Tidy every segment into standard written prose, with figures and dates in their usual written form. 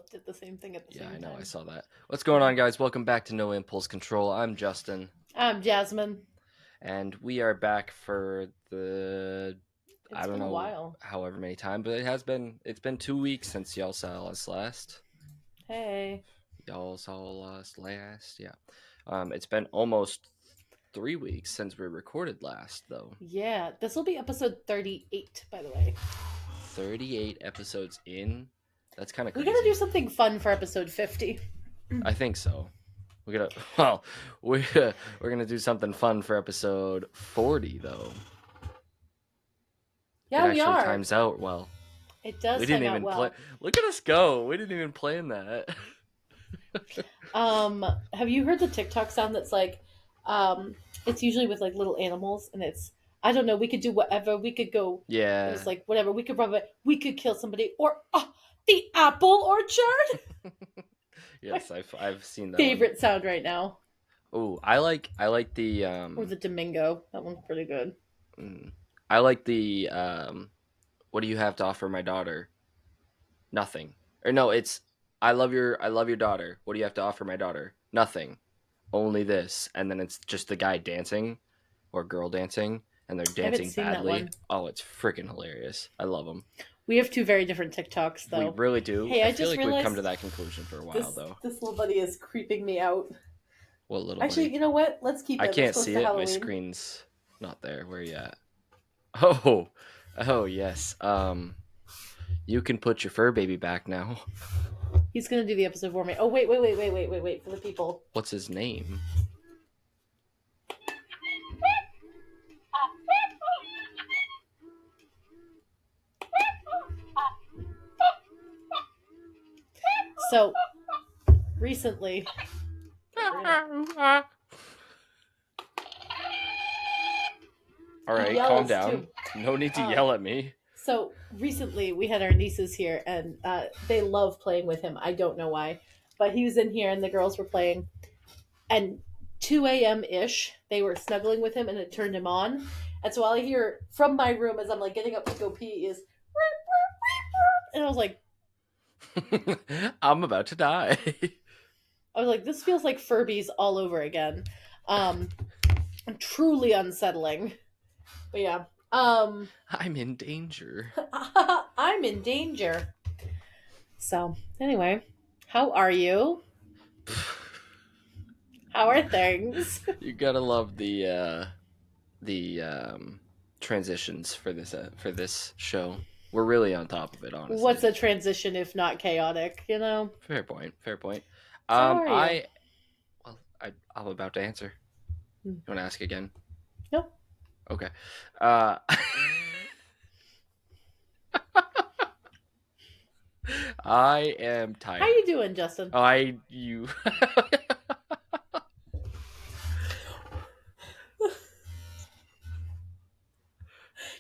both did the same thing at the Yeah, same I know. I time. saw that. What's going on, guys? Welcome back to No Impulse Control. I'm Justin, I'm Jasmine. and we are back for I It's don't been a know while. however many times, but it's been 2 weeks since y'all saw us last. Hey. Y'all saw us last, yeah. It's been almost 3 weeks since we recorded last, though. Yeah, this will be episode 38, by the way. 38 episodes in. That's kind of We gotta do crazy. something fun for episode 50. I think so. We gotta. Well, we're gonna do something fun for episode 40, though. It Yeah, we actually are. times out well. It We does didn't time out even play. well. Look at us go. We didn't even plan that. Have you heard the TikTok sound that's like, it's usually with like little animals, and it's, I don't know, we could do whatever. We could go, and it's Yeah. like, whatever. We could rub it. We could kill somebody. Or, the apple orchard. My Yes, I've seen that one. favorite sound right now. Oh, I like the Or the Domingo. That one's pretty good. mm, I like the what do you have to offer my daughter? Nothing. Or no, it's I love your daughter. What do you have to offer my daughter? Nothing. Only this. And then it's just the guy dancing or girl dancing and they're I haven't dancing seen that badly. one. Oh, it's freaking hilarious. I love them. We have two very different TikToks, We though. really do. Hey, I I feel just like we've come realized to that conclusion for a while this though. this little buddy is creeping me out. What little Actually, buddy? you know what? Let's keep I it. It's can't close see to it. My Halloween. screen's not there. Where you at? Oh. Oh, yes. You can put your fur baby back now. He's gonna do the episode for me. Oh wait for the people. What's his name? So recently, All he right, calm yells down. too. No need to Um, yell at me. so recently we had our nieces here, and they love playing with him. I don't know why, but he was in here, and the girls were playing, and 2 a.m. ish, they were snuggling with him, and it turned him on. And so all I hear from my room as I'm like getting up to go pee is, and I'm about to die. I was like, this feels like Furbies all over again. Um, Truly unsettling. But yeah, I'm in danger. I'm in danger. So anyway, how are you? How are things? You gotta love the transitions for this show. We're really on top of it, honestly. What's a transition if not chaotic? You know. Fair point. Fair point. So how are you? I'm about to answer. You want to ask again? No. Okay. Uh, I am tired. How you doing, Justin? You.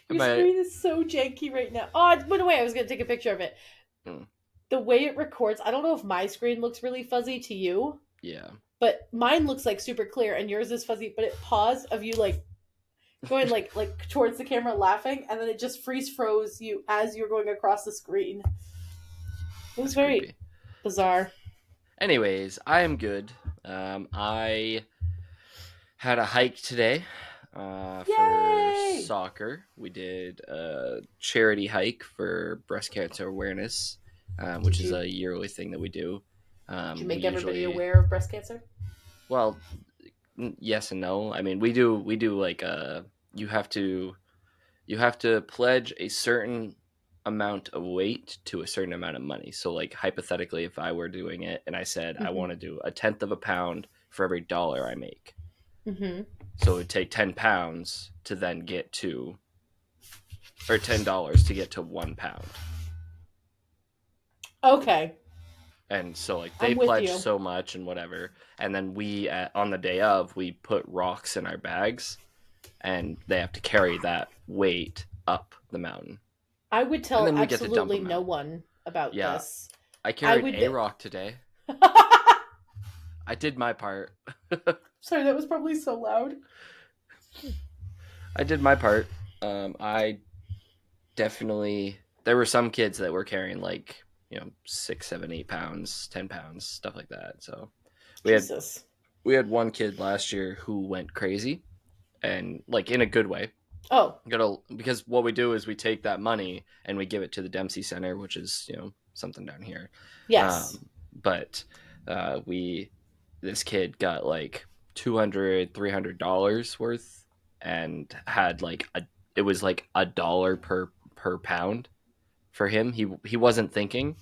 Your My, screen is so janky right now. Oh, it went away. I was gonna take a picture of it. Mm. The way it records, I don't know if my screen looks really fuzzy to you, yeah. but mine looks like super clear, and yours is fuzzy. But it paused of you like going like towards the camera laughing, and then it just froze you as you're going across the screen. It was very Creepy. bizarre. Anyways, I am good. I had a hike today for Yay! soccer. We did a charity hike for breast cancer awareness, which is a yearly thing that we do. Did you make we everybody usually, aware of breast cancer? well, yes and no. I mean, we do like you have to pledge a certain amount of weight to a certain amount of money. So like hypothetically, if I were doing it and I said I want to do a tenth of a pound for every dollar I make, so it would take 10 pounds to then get to, or $10 to get to 1 pound. Okay. And so like they I'm with pledge you. so much and whatever, and then we on the day of we put rocks in our bags, and they have to carry that weight up the mountain. I would And tell then we get to dump absolutely them no out. one about Yeah, this. I carried would- a rock today. I did my part. Sorry, that was probably so loud. I did my part. I definitely, there were some kids that were carrying like 6, 7, 8 pounds, 10 pounds, stuff like that. So we had Jesus. we had one kid last year who went crazy, and like in a good way. Oh, Because what we do is we take that money and we give it to the Dempsey Center, which is something down here. yes. But we this kid got like $200-$300 worth, and had like it was like $1 per pound for him. He wasn't thinking,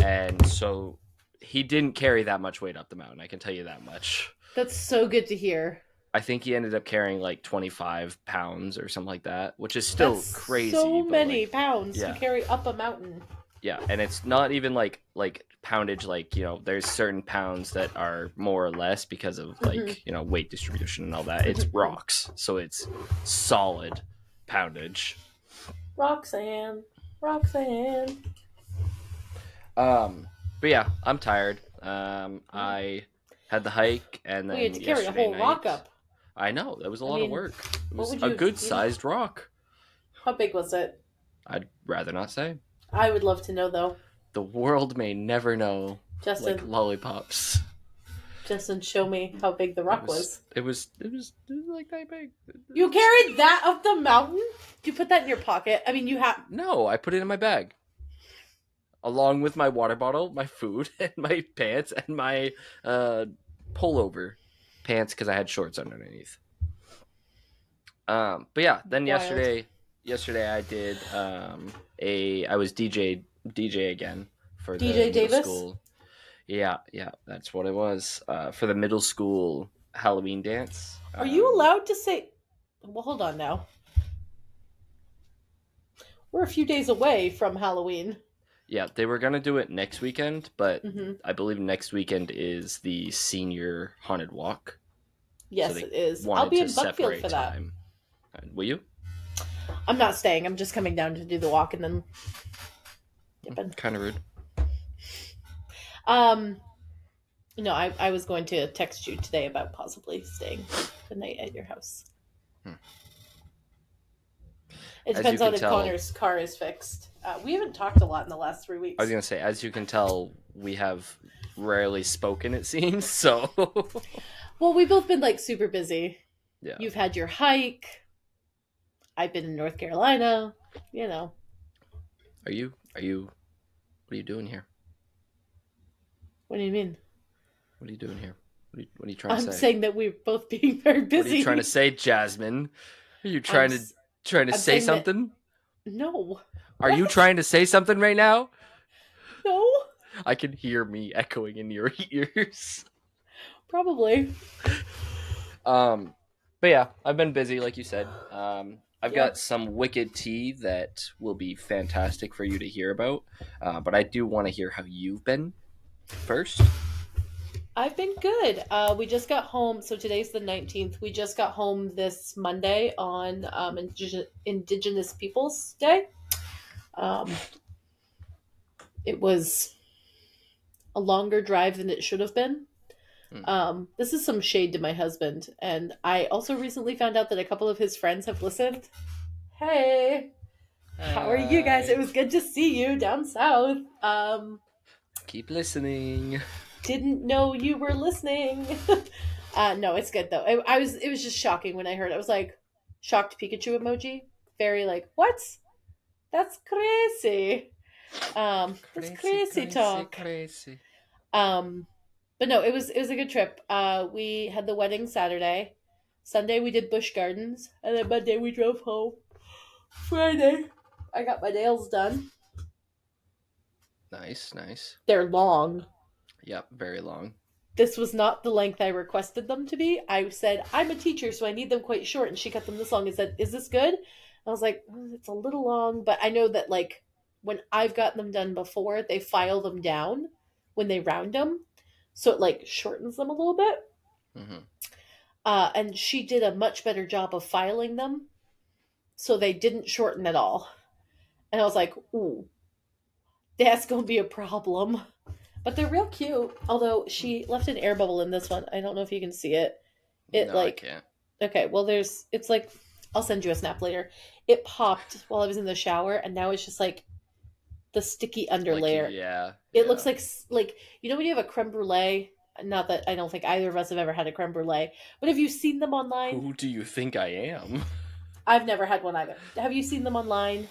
and so he didn't carry that much weight up the mountain. I can tell you that much. That's so good to hear. I think he ended up carrying like 25 pounds or something like that, which is That's still crazy. so But many like, pounds to yeah, carry up a mountain. yeah, and it's not even like poundage. Like there's certain pounds that are more or less because of Mhm. like weight distribution and all that. It's rocks, so it's solid poundage. Roxanne. Roxanne. But yeah, I'm tired. I had the hike, and We had then to carry a yesterday whole rock night, up. I know that was a I lot of mean, work. It what was would a you, good sized rock. how big was it? I'd rather not say. I would love to know though. The world may never know. Like Justin, lollipops. Justin, show me how big the It rock was. was. It was like that big. You carried that up the mountain? You put that in your pocket? I mean, you have. No, I put it in my bag, along with my water bottle, my food, and my pants, and my pullover pants because I had shorts underneath. But yeah, then Wild. yesterday I did I was DJ again for the DJ middle Davis? school. Yeah, yeah, that's what it was. For the middle school Halloween dance. Are you allowed to say. Well, hold on now. We're a few days away from Halloween. Yeah, they were gonna do it next weekend, but Mm-hmm. I believe next weekend is the senior haunted walk, so Yes, they it is. I'll wanted be to in Buckfield separate for that. time. Will you? I'm not staying. I'm just coming down to do the walk and then dipping. Kind of rude. Um, no, I was going to text you today about possibly staying the night at your house. Hmm. It As you depends can on if tell, Connor's car is fixed. We haven't talked a lot in the last 3 I was weeks. gonna say, as you can tell, we have rarely spoken. It seems so. Well, we've both been like super busy. Yeah. You've had your hike. I've been in North Carolina. You know. Are you? Are you? What are you doing here? What do you mean? What are you doing here? What are you trying to I'm say? saying that we're both being very busy. What are you trying to say, Jasmine? Are you I'm, trying to I'm say saying that something? no. Are you What? trying to say something right now? No. I can hear me echoing in your ears. Probably. But yeah, I've been busy, like you said. I've Yeah. got some wicked tea that will be fantastic for you to hear about. But I do want to hear how you've been first. I've been good. We just got home. So today's the 19th. We just got home this Monday on Indigenous Peoples Day. Um, it was a longer drive than it should have been. This is some shade to my husband. And I also recently found out that a couple of his friends have listened. Hey, how are you guys? It was good to see you down south. Keep listening. Didn't know you were listening. No, it's good though. It was just shocking when I heard it. I was like, shocked Pikachu emoji. Very like, what? That's crazy. That's crazy talk. Crazy. Um, but no, it was a good trip. We had the wedding Saturday. Sunday we did Busch Gardens, and then Monday we drove home. Friday, I got my nails done. Nice, nice. They're long. Yep, very long. This was not the length I requested them to be. I said, I'm a teacher, so I need them quite short. And she cut them this long and said, Is this good? I was like, It's a little long. But I know that, like, when I've gotten them done before, they file them down when they round them. So it, like, shortens them a little bit. Mm-hmm. And she did a much better job of filing them. So they didn't shorten at all. And I was like, Ooh, that's going to be a problem. But they're real cute. Although she left an air bubble in this one. I don't know if you can see it. It No, I like can't. okay, well it's like I'll send you a snap later. It popped while I was in the shower and now it's just like the sticky Like underlayer. yeah, It looks yeah. like you know when you have a creme brulee. Not that I don't think either of us have ever had a creme brulee, but have you seen them online? Who do you think I am? I've never had one either. Have you seen them online?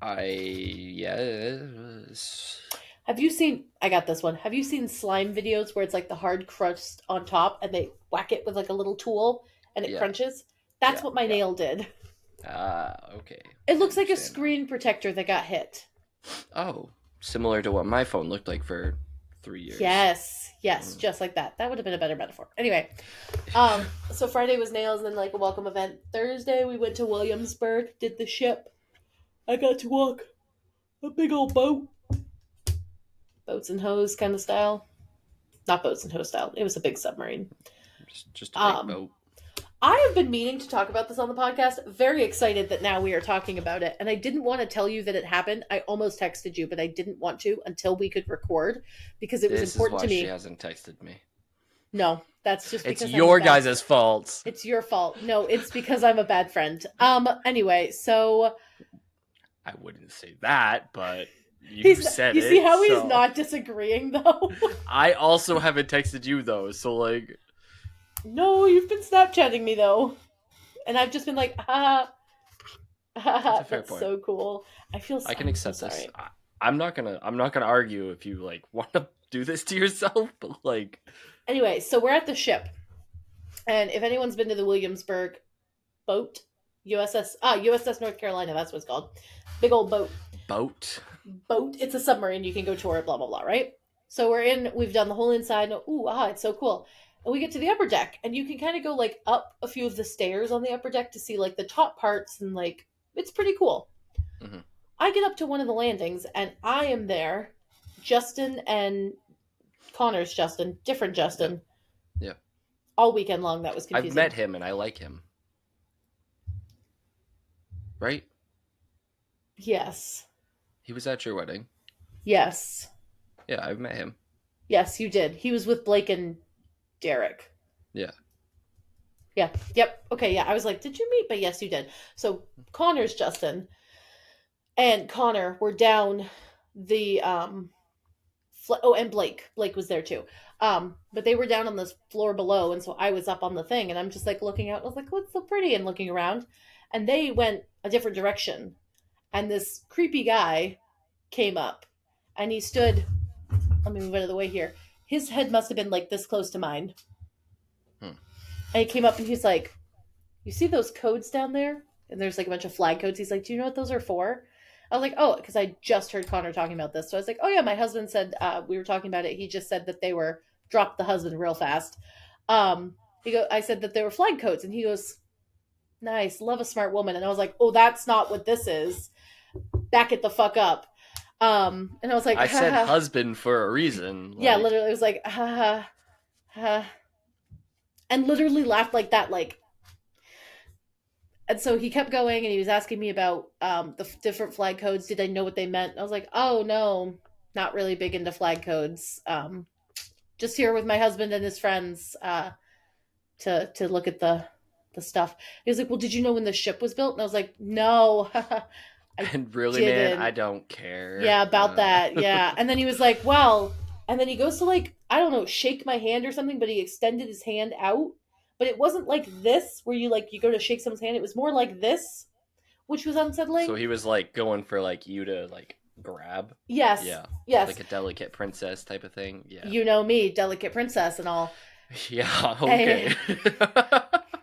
I yes. Have you seen? I got this one. Have you seen slime videos where it's like the hard crust on top and they whack it with like a little tool and it Yeah, crunches? That's yeah, what my yeah. nail did. Ah, okay. It I looks like a understand now. screen protector that got hit. Oh, similar to what my phone looked like for 3 years. Yes, yes, Mm. just like that. That would have been a better metaphor. Anyway, so Friday was nails and then like a welcome event. Thursday we went to Williamsburg, did the ship. I got to walk a big old boat, boats and hose kind of style. Not boats and hose style. It was a big submarine. Just a big Um, boat. I have been meaning to talk about this on the podcast. Very excited that now we are talking about it. And I didn't want to tell you that it happened. I almost texted you, but I didn't want to until we could record because it was This is important why to she me. hasn't texted me. No, that's just It's because I'm a your bad. guys' fault. It's your fault. No, it's because I'm a bad friend. Anyway, so I wouldn't say that, but you he's said you see it, how he's so not disagreeing though? I also haven't texted you though, so like No, you've been Snapchatting me though. And I've just been like, that's a fair that's point. so cool. I can I'm so accept this. sorry. I'm not gonna argue if you like want to do this to yourself, but like Anyway, so we're at the ship. And if anyone's been to the Williamsburg boat, USS North Carolina, that's what it's called. Big old boat. boat. Boat. It's a submarine. You can go tour it, blah, blah, blah, right? So we've done the whole inside. It's so cool. And we get to the upper deck, and you can kind of go like up a few of the stairs on the upper deck to see like the top parts, and like it's pretty cool. Hmm. I get up to one of the landings, and I am there. Justin and Connor's Justin, different Yeah, Justin, yeah. all weekend long. That was I've confusing. met him and I like him. Right? Yes. He was at your wedding. Yes. Yeah, I've met him. Yes, you did. He was with Blake and Derek. Yeah. Yeah. Yep. Okay. Yeah. I was like, did you meet? But yes, you did. So Connor's Justin and Connor were down the and Blake. Blake was there too. But they were down on this floor below, and so I was up on the thing, and I'm just like looking out. I was like, "What's so pretty?" And looking around, and they went a different direction, and this creepy guy came up, and he stood. Let me move out of the way here. His head must have been like this close to mine, Hmm. and he came up, and he's like, "You see those codes down there?" And there's like a bunch of flag codes. He's like, "Do you know what those are for?" I was like, "Oh," because I just heard Connor talking about this. So I was like, "Oh yeah, my husband said we were talking about it. He just said that they were dropped the husband real fast." I said that they were flag codes, and he goes, "Nice, love a smart woman." And I was like, "Oh, that's not what this is. Back it the fuck up." And I was like, I "Ha said ha." husband for a reason. Yeah, Like literally, it was like, "Ha ha ha," and literally laughed like that, like. And so he kept going, and he was asking me about the different flag codes. Did I know what they meant? And I was like, "Oh no, not really big into flag codes. Just here with my husband and his friends to look at the stuff." He was like, "Well, did you know when the ship was built?" And I was like, "No, I and really man, I didn't." don't care. Yeah, about that. Yeah. And then he was like, "Well," and then he goes to like, I don't know, shake my hand or something, but he extended his hand out. But it wasn't like this where you go to shake someone's hand. It was more like this, which was So unsettling. he was like going for like you to like grab. Yes. Yeah. Yes. Like a delicate princess type of thing. Yeah. You know me, delicate princess and all. Yeah, And okay.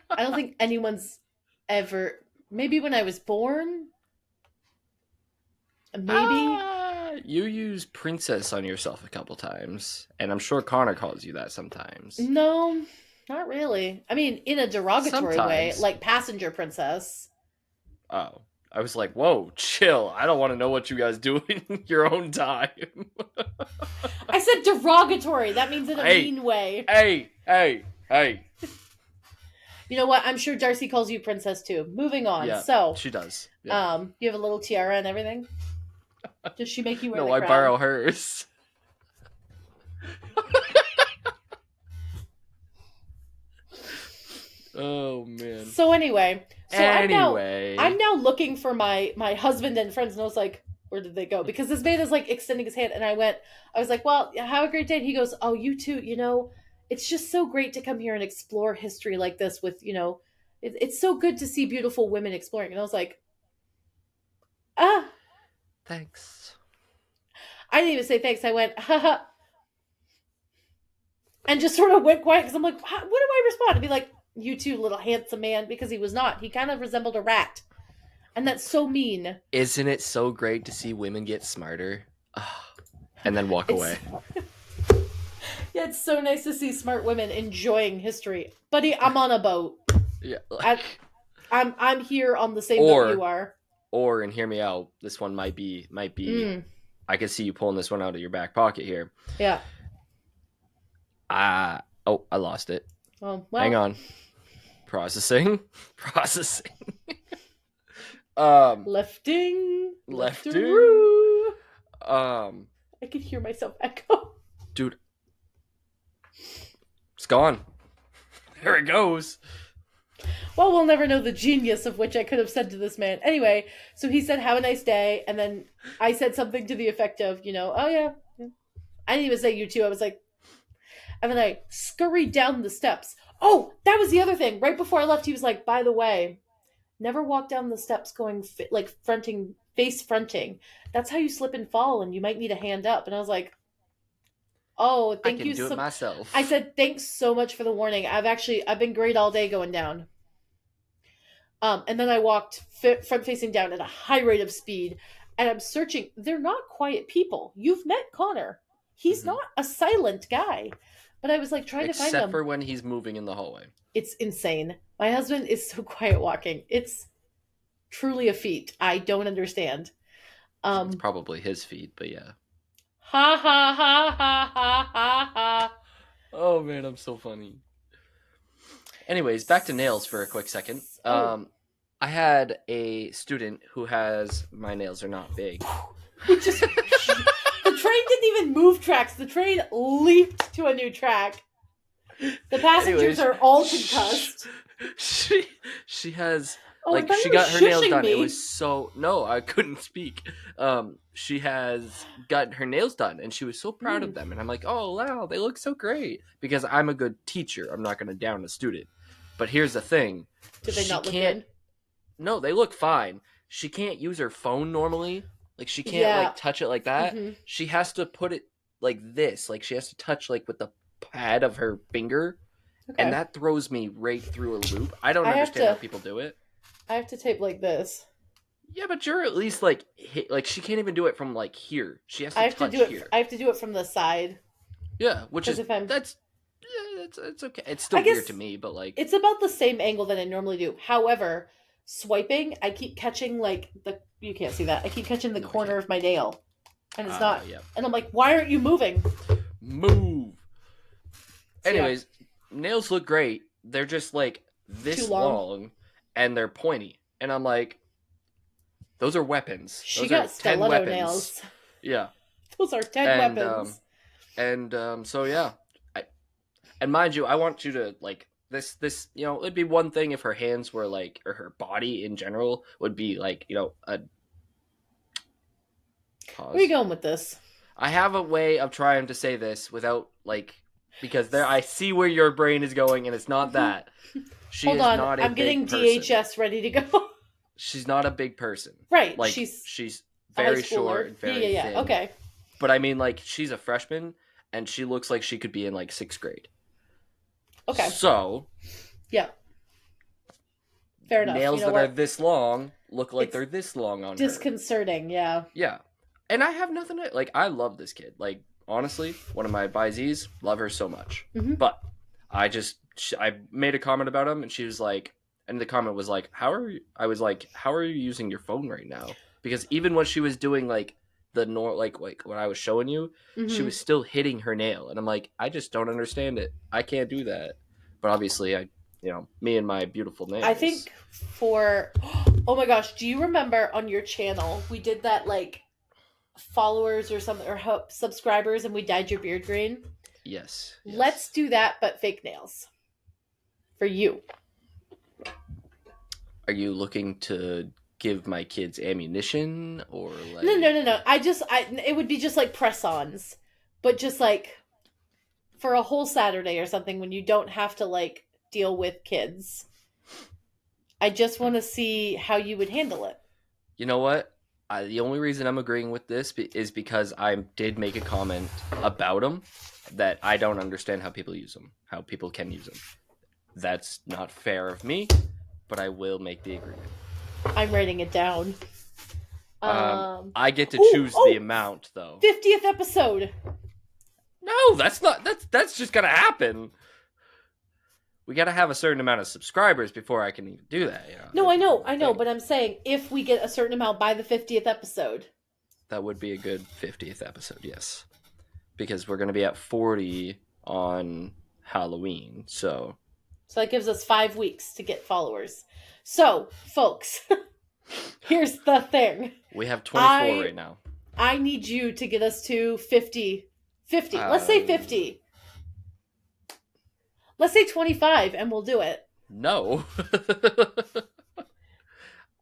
I don't think anyone's ever, maybe when I was born, maybe. You use princess on yourself a couple times, and I'm sure Connor calls you that sometimes. No, not really. I mean, in a derogatory way, Sometimes. like passenger princess. Oh. I was like, whoa, chill. I don't want to know what you guys do in your own time. I said derogatory. That means in a Hey, mean way. hey. You know what? I'm sure Darcy calls you princess too. Moving on. Yeah, So, she does. Yeah. you have a little tiara and everything. Does she make you wear No, the I crown? borrow hers. Oh man. So anyway, so Anyway, I'm now looking for my husband and friends, and I was like, where did they go? Because this man is like extending his hand, and I was like, well, have a great day. And he goes, oh, you too. It's just so great to come here and explore history like this with, it's so good to see beautiful women exploring. And I was like, ah, Thanks. I didn't even say thanks. I went, haha, and just sort of went quiet because I'm like, what do I respond? To be like, you too, little handsome man, because he was not. He kind of resembled a rat. And that's so mean. Isn't it so great to see women get smarter? Ah, and then walk It's away. yeah, it's so nice to see smart women enjoying history. Buddy, I'm on a boat. Yeah, I, I'm here on the same boat you or are. or and hear me out. This one might be. Mm, I can see you pulling this one out of your back pocket here. yeah. Oh, I lost it. Well, Hang on. Processing. Processing. um, lefting, lefting. leftaroo. Um, I could hear myself echo. dude, it's gone. There it goes. Well, we'll never know the genius of which I could have said to this man. Anyway, so he said, have a nice day. And then I said something to the effect of, oh, yeah. I didn't even say you too. I was like, and then I scurried down the steps. Oh, that was the other thing. Right before I left, he was like, by the way, never walk down the steps going like fronting, face fronting. That's how you slip and fall, and you might need a hand up. And I was like, oh, I thank can you. do it myself. I said, thanks so much for the warning. I've been great all day going down. And then I walked front facing down at a high rate of speed, and I'm searching. They're not quiet people. You've met Connor. He's not a silent guy. But I was like trying to find him. Except for when he's moving in the hallway. It's insane. My husband is so quiet walking. It's truly a feat. I don't understand. It's probably his feet, but yeah. Ha ha ha ha ha ha ha. Oh man, I'm so funny. Anyways, back to nails for a quick second. I had a student who has, my nails are not big. The train didn't even move tracks. The train leaped to a new track. The passengers are all concussed. She has she got her nails done. Me. It was so no, I couldn't speak. She has gotten her nails done, and she was so proud of them. And I'm like, oh wow, they look so great because I'm a good teacher. I'm not going to down a student. But here's the thing: did they not look good? No, they look fine. She can't use her phone normally. Like she can't like touch it like that. Mm-hmm. She has to put it like this. Like she has to touch like with the pad of her finger. Okay. And that throws me right through a loop. I don't understand how people do it. I have to tape like this. Yeah, but you're at least like she can't even do it from like here. She has to touch here. I have to do it from the side. Yeah, which is it's okay. It's still weird to me, but like it's about the same angle that I normally do. However, swiping, I keep catching like you can't see that. I keep catching the corner of my nail, and it's not. Yeah. And I'm like, why aren't you moving? Move. So, anyways, nails look great. They're just like this long, and they're pointy. And I'm like, those are weapons. She got stiletto nails. Yeah. Those are 10 weapons. So yeah. And mind you, I want you to like this it'd be one thing if her hands were like, or her body in general would be like, a pause. Where are you going with this? I have a way of trying to say this without like, because I see where your brain is going, and it's not that. Hold on, I'm getting DHS ready to go. She's not a big person, right? Like she's very short and very thin. Okay. But I mean, like, she's a freshman, and she looks like she could be in like 6th grade. Okay. So. Yeah. Fair enough. Nails that are this long look like they're this long on her. Disconcerting, yeah. Yeah. And I have nothing to, like, I love this kid. Like, honestly, one of my advisees, love her so much. Mm-hmm. But I made a comment about him, and she was like, and the comment was like, I was like, how are you using your phone right now? Because even when she was doing, like, like when I was showing you, she was still hitting her nail. And I'm like, I just don't understand it. I can't do that. But obviously, me and my beautiful nails. I think oh my gosh, do you remember on your channel, we did that, like, followers or something, or subscribers, and we dyed your beard green? Yes. Let's do that, but fake nails. For you. Are you looking to give my kids ammunition or No, no, like no, no. It would be just like press-ons, but just like for a whole Saturday or something when you don't have to like deal with kids. I just want to see how you would handle it. you know what? The only reason I'm agreeing with this is because I did make a comment about them that I don't understand how people use them, how people can use them. That's not fair of me, but I will make the agreement. I'm writing it down. I get to Oh, choose the oh, amount though. 50th episode. No, that's not. That's just gonna happen. We got to have a certain amount of subscribers before I can even do that. You know? No, I know, but I'm saying if we get a certain amount by the 50th episode. That would be a good 50th episode, yes. Because we're going to be at 40 on Halloween, so. So that gives us 5 weeks to get followers. So, folks, here's the thing. We have 24 right now. I need you to get us to 50. 50. Let's say 50. Let's say 25 and we'll do it. No.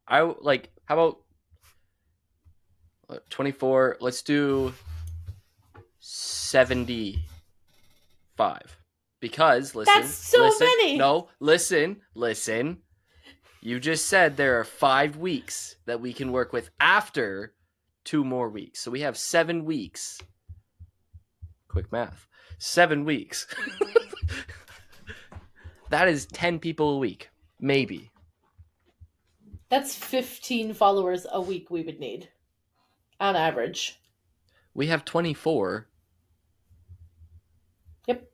How about 24? Let's do 75. Because, listen. That's so many. No, listen. You just said there are 5 weeks that we can work with after 2 more weeks. So we have 7 weeks. Quick math. 7 weeks. That is 10 people a week. Maybe. That's 15 followers a week we would need. On average. We have 24. Yep.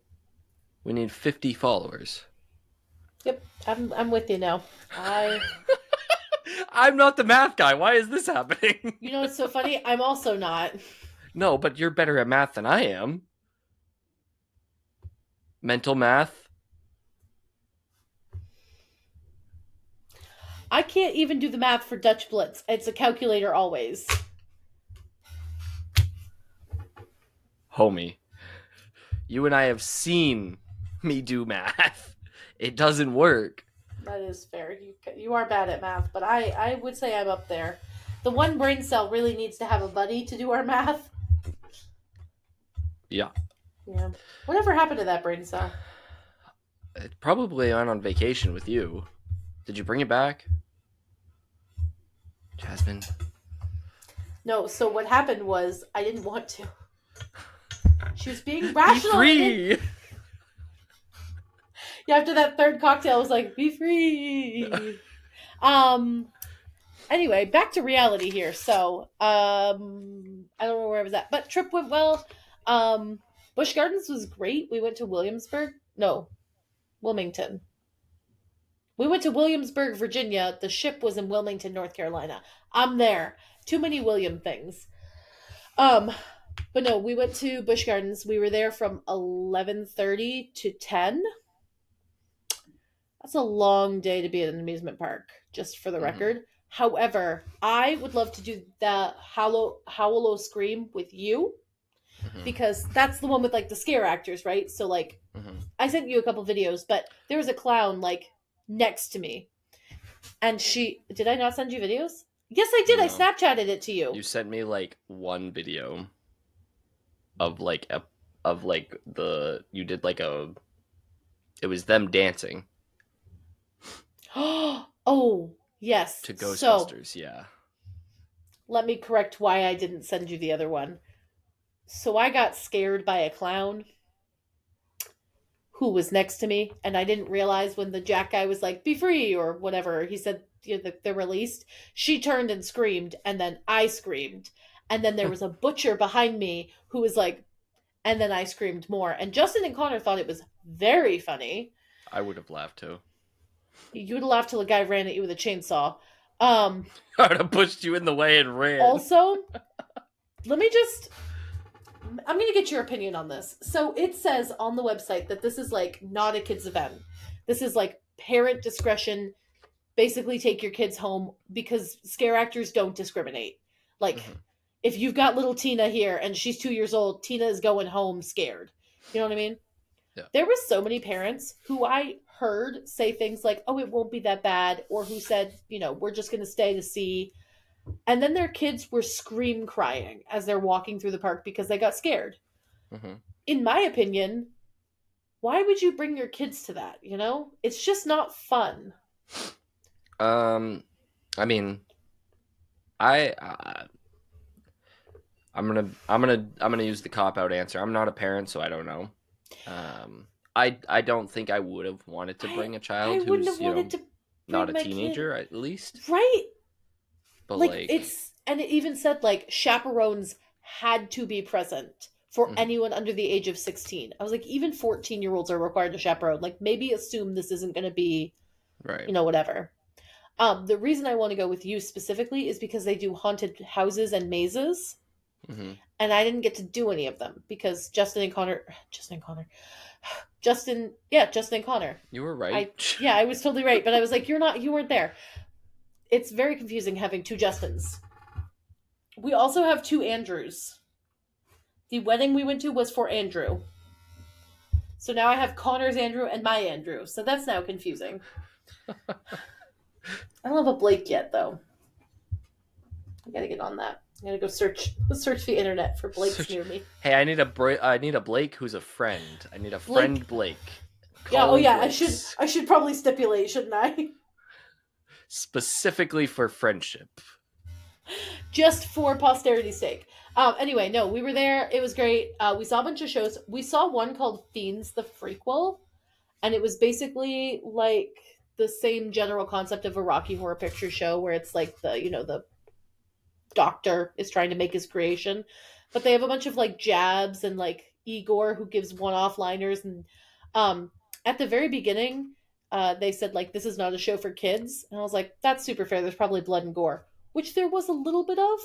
We need 50 followers. Yep. I'm with you now. I'm not the math guy. Why is this happening? You know what's so funny? I'm also not. No, but you're better at math than I am. Mental math. I can't even do the math for Dutch Blitz. It's a calculator always. Homie, you and I have seen me do math. It doesn't work. That is fair. You are bad at math, but I would say I'm up there. The one brain cell really needs to have a buddy to do our math. Yeah. Yeah. Whatever happened to that brain cell? It probably went on vacation with you. Did you bring it back? Jasmine? No, so what happened was I didn't want to. She was being rational. Be free! Yeah, after that third cocktail, I was like, be free. Anyway, back to reality here. So, I don't know where I was at, but trip went well. Busch Gardens was great. We went to Wilmington. We went to Williamsburg, Virginia. The ship was in Wilmington, North Carolina. I'm there. Too many William things. But no, we went to Busch Gardens. We were there from 11:30 to 10. That's a long day to be at an amusement park, just for the record. However, I would love to do the Howl Scream with you, because that's the one with like the scare actors, right? So like, I sent you a couple videos, but there was a clown like next to me, and did I not send you videos? Yes, I did. No. I Snapchatted it to you. You sent me like one video of like you did like it was them dancing. Oh, yes. To Ghostbusters, so, yeah. Let me correct why I didn't send you the other one. So I got scared by a clown who was next to me, and I didn't realize when the Jack guy was like, be free, or whatever, he said they're released. She turned and screamed, and then I screamed. And then there was a butcher behind me who was like, and then I screamed more. And Justin and Connor thought it was very funny. I would have laughed too. You would have laughed till a guy ran at you with a chainsaw. I would have pushed you in the way and ran. Also, I'm going to get your opinion on this. So it says on the website that this is like not a kids event. This is like parent discretion. Basically take your kids home, because scare actors don't discriminate. Like, if you've got little Tina here and she's 2 years old, Tina is going home scared. You know what I mean? Yeah. There were so many parents who I heard say things like, "Oh, it won't be that bad," or who said, "We're just going to stay to see." And then their kids were scream crying as they're walking through the park because they got scared. Hmm. In my opinion, why would you bring your kids to that? It's just not fun. Um, I mean, I I'm gonna use the cop out answer. I'm not a parent, so I don't know. I don't think I would have wanted to I bring a I child wouldn't who's have wanted to not bring a my kid. teenager at least, Right? but Like like, it's and it even said like chaperones had to be present for mhm, anyone under the age of 16. I was like, even 14-year-olds are required to chaperone. Like maybe assume this isn't going to be, right. whatever. The reason I want to go with you specifically is because they do haunted houses and mazes, Hmm. and I didn't get to do any of them because Justin and Connor. You were right. I Yeah, I was totally right, but I was like, you weren't there. It's very confusing having two Justins. We also have two Andrews. The wedding we went to was for Andrew. So now I have Connor's Andrew and my Andrew. So that's now confusing. I don't have a Blake yet, though. I gotta get on that. I gotta go search the internet for Blakes Search. near me. Hey, I need a Blake who's a friend. I need a Blake. friend Blake. Yeah. Call Oh him yeah. Blakes I should probably stipulate, shouldn't I? specifically for friendship. Just for posterity's sake. Anyway, no, we were there. It was great. We saw a bunch of shows. We saw one called Fiends the Frequel, and it was basically like the same general concept of a Rocky Horror Picture Show, where it's like the doctor is trying to make his creation, but they have a bunch of like jabs and like Igor who gives one-off liners, and um, at the very beginning, they said like this is not a show for kids, and I was like that's super fair. There's probably blood and gore, which there was a little bit of,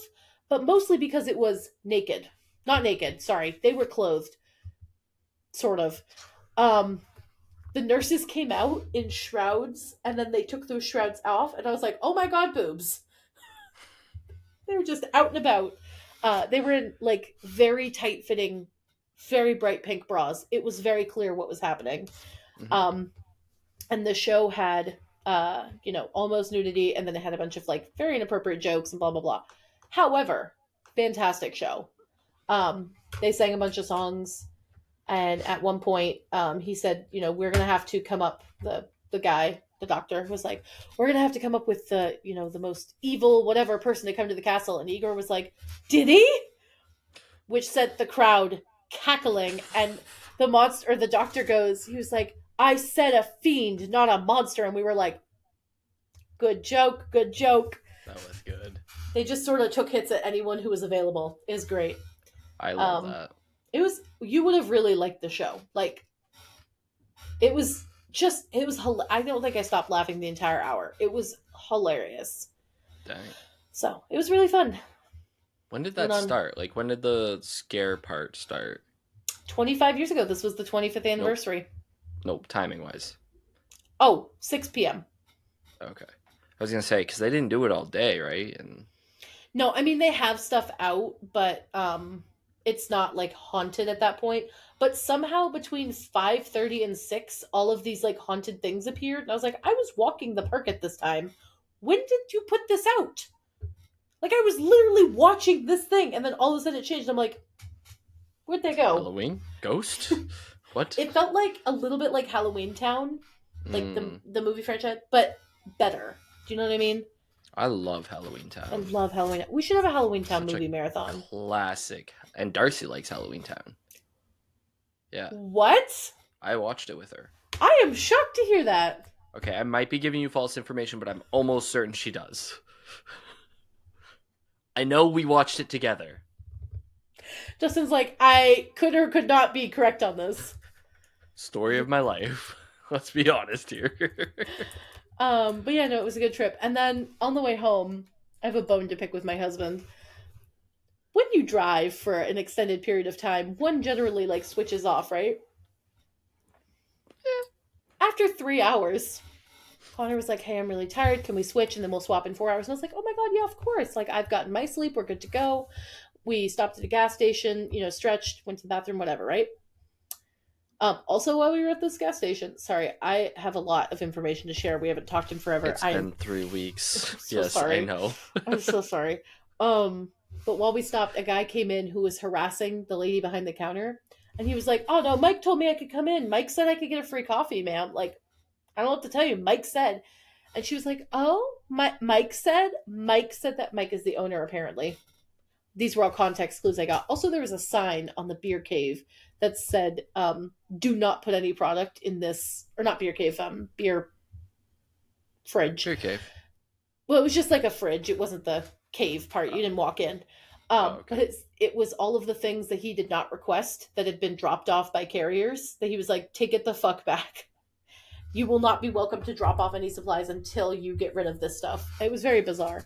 but mostly because it was naked, not naked. Sorry, they were clothed, sort of. Um, the nurses came out in shrouds and then they took those shrouds off and I was like, oh my god, boobs. They were just out and about. They were in like very tight fitting, very bright pink bras. It was very clear what was happening. Hmm. um and the show had almost nudity, and then it had a bunch of like very inappropriate jokes and blah blah blah. However, fantastic show. um they sang a bunch of songs, and at one point, he said, we're gonna have to come up. The guy, the doctor, was like, we're gonna have to come up with the most evil whatever person to come to the castle. And Igor was like, did he? Which set the crowd cackling. And the doctor goes, he was like, I said a fiend, not a monster. And we were like, good joke, good joke. That was good. They just sort of took hits at anyone who was available. Is great. I love Um, that. you would have really liked the show. Like it was I don't think I stopped laughing the entire hour. It was hilarious. Dang. So it was really fun. When did Went that on start? Like, when did the scare part start? 25 years ago. This was the 25th Nope. anniversary. Nope. Timing wise. Oh, 6 p.m. Okay. I was gonna say because they didn't do it all day, right? And No, I mean they have stuff out, but it's not like haunted at that point. But somehow between 5:30 and 6, all of these like haunted things appeared. And I was like, I was walking the park at this time. When did you put this out? Like I was literally watching this thing, and then all of a sudden it changed. I'm like, where'd they go? Halloween Ghost. What? It felt like a little bit like Halloween Town, like the Mm, the movie franchise, but better. Do you know what I mean? I love Halloween I Town. love Halloween. We should have a Halloween Town Such a movie marathon. classic. And Darcy likes Halloween Town. Yeah, What? I watched it with her. I am shocked to hear that. Okay, I might be giving you false information, but I'm almost certain she does. I know we watched it together. Justin's like, I could or could not be correct on this. Story of my life. Let's be honest here. But yeah, no, it was a good trip. And then on the way home, I have a bone to pick with my husband. When you drive for an extended period of time, one generally like switches off, right? After 3 hours, Connor was like, hey, I'm really tired. Can we switch? And then we'll swap in 4 hours. And I was like, oh my God, yeah, of course. Like, I've gotten my sleep. We're good to go. We stopped at a gas station, stretched, went to the bathroom, whatever, right? Also, while we were at this gas station, sorry, I have a lot of information to share. We haven't talked in forever. It's I am been 3 weeks. so Yes, I sorry. know. I'm so sorry. Um, but while we stopped, a guy came in who was harassing the lady behind the counter, and he was like, "Oh no, Mike told me I could come in. Mike said I could get a free coffee, ma'am." Like, I don't know what to tell you. Mike said, and she was like, "Oh, Mike said. Mike said that Mike is the owner, apparently." These were all context clues I got. Also, there was a sign on the beer cave that said, "Do not put any product in this," or not beer cave, beer fridge. Beer cave. Well, it was just like a fridge. It wasn't the cave part. You Oh, didn't walk in. oh, But okay. it was all of the things that he did not request that had been dropped off by carriers that he was like, take it the fuck back. You will not be welcome to drop off any supplies until you get rid of this stuff. It was very bizarre.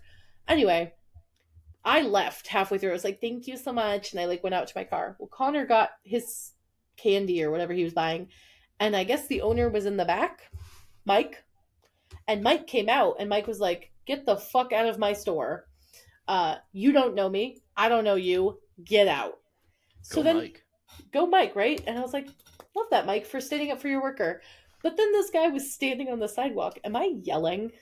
Anyway, I left halfway through. I was like, thank you so much. And I like went out to my car. Well, Connor got his candy or whatever he was buying. And I guess the owner was in the back, Mike. And Mike came out and Mike was like, get the fuck out of my store. You don't know me. I don't know you. Get out. So Go, then Mike. go Mike, right? And I was like, love that, Mike, for standing up for your worker. But then this guy was standing on the sidewalk. Am I yelling?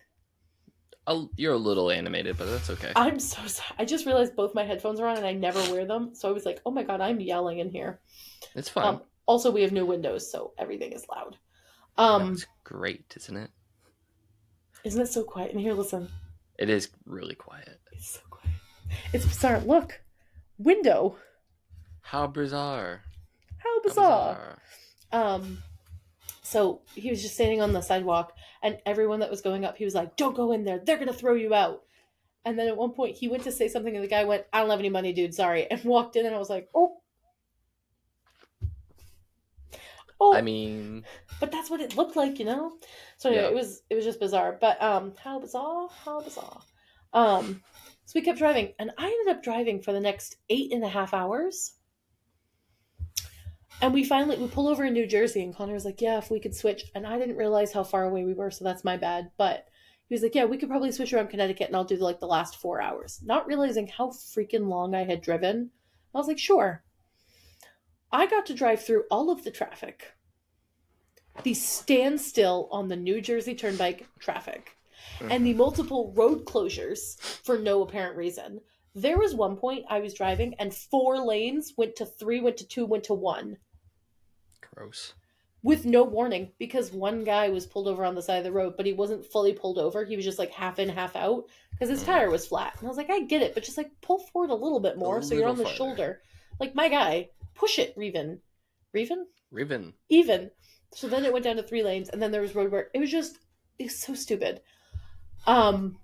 You're a little animated, but that's okay. I'm so sorry. I just realized both my headphones are on and I never wear them. So I was like, oh my God, I'm yelling in here. It's fine. Also, we have new windows, so everything is loud. I know, Um, it's great, isn't it? isn't it so quiet in here? Listen, It is really quiet. it's so quiet. It's bizarre. Look, window. How bizarre. How How bizarre. bizarre. Um, so he was just standing on the sidewalk, and everyone that was going up, he was like, "Don't go in there. They're gonna throw you out." And then at one point, he went to say something, and the guy went, "I don't have any money, dude. Sorry," and walked in, and I was like, "Oh, I oh." mean, But that's what it looked like, you know. So anyway, yeah. it was just bizarre. But how bizarre, how bizarre. Um, so we kept driving, and I ended up driving for the next 8.5 hours. And we pull over in New Jersey, and Connor was like, "Yeah, if we could switch." And I didn't realize how far away we were, so that's my bad. But he was like, "Yeah, we could probably switch around Connecticut, and I'll do like the last 4 hours." Not realizing how freaking long I had driven, I was like, "Sure." I got to drive through all of the traffic, the standstill on the New Jersey Turnpike traffic, and the Mhm. multiple road closures for no apparent reason. There was one point I was driving, and 4 lanes went to three, went to two, went to one Gross. with no warning because one guy was pulled over on the side of the road, but he wasn't fully pulled over. He was just like half in, half out because his Mm. tire was flat. And I was like, I get it, but just like pull forward a little bit A more so you're little on the farther. shoulder. Like my guy, push it, Reven. Reven? Riven. Even. So then it went down to 3 lanes, and then there was road work. It was so stupid. Um,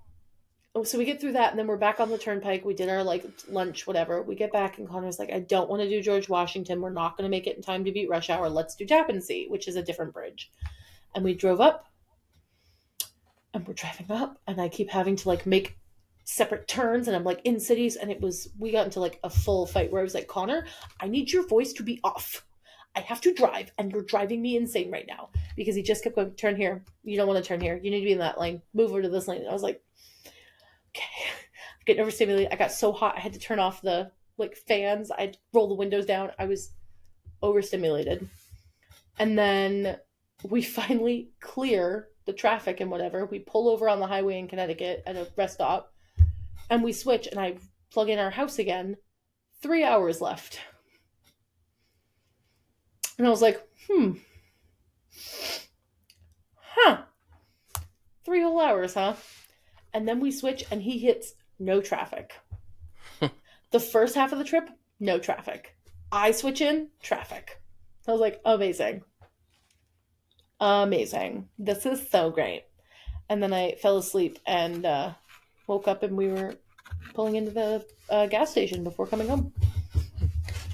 so we get through that, and then we're back on the turnpike. We did our like lunch, whatever. We get back, and Connor's like, I don't want to do George Washington. We're not going to make it in time to beat rush hour. Let's do Tappan Zee, which is a different bridge. And we drove up, and we're driving up, and I keep having to like make separate turns, and I'm like in cities, and we got into like a full fight where I was like, Connor, I need your voice to be off. I have to drive, and you're driving me insane right now because he just kept going, turn here. You don't want to turn here. You need to be in that lane. Move over to this lane. And I was like, okay. I'm getting overstimulated. I got so hot. I had to turn off the like fans. I'd roll the windows down. I was overstimulated. And then we finally clear the traffic and whatever. We pull over on the highway in Connecticut at a rest stop, and we switch, and I plug in our house again. 3 hours left. And I was like, huh, 3 whole hours, huh? And then we switch, and he hits no traffic. The first half of the trip, no traffic. I switch in, traffic. I was like, amazing. Amazing. This is so great. And then I fell asleep and woke up, and we were pulling into the gas station before coming home.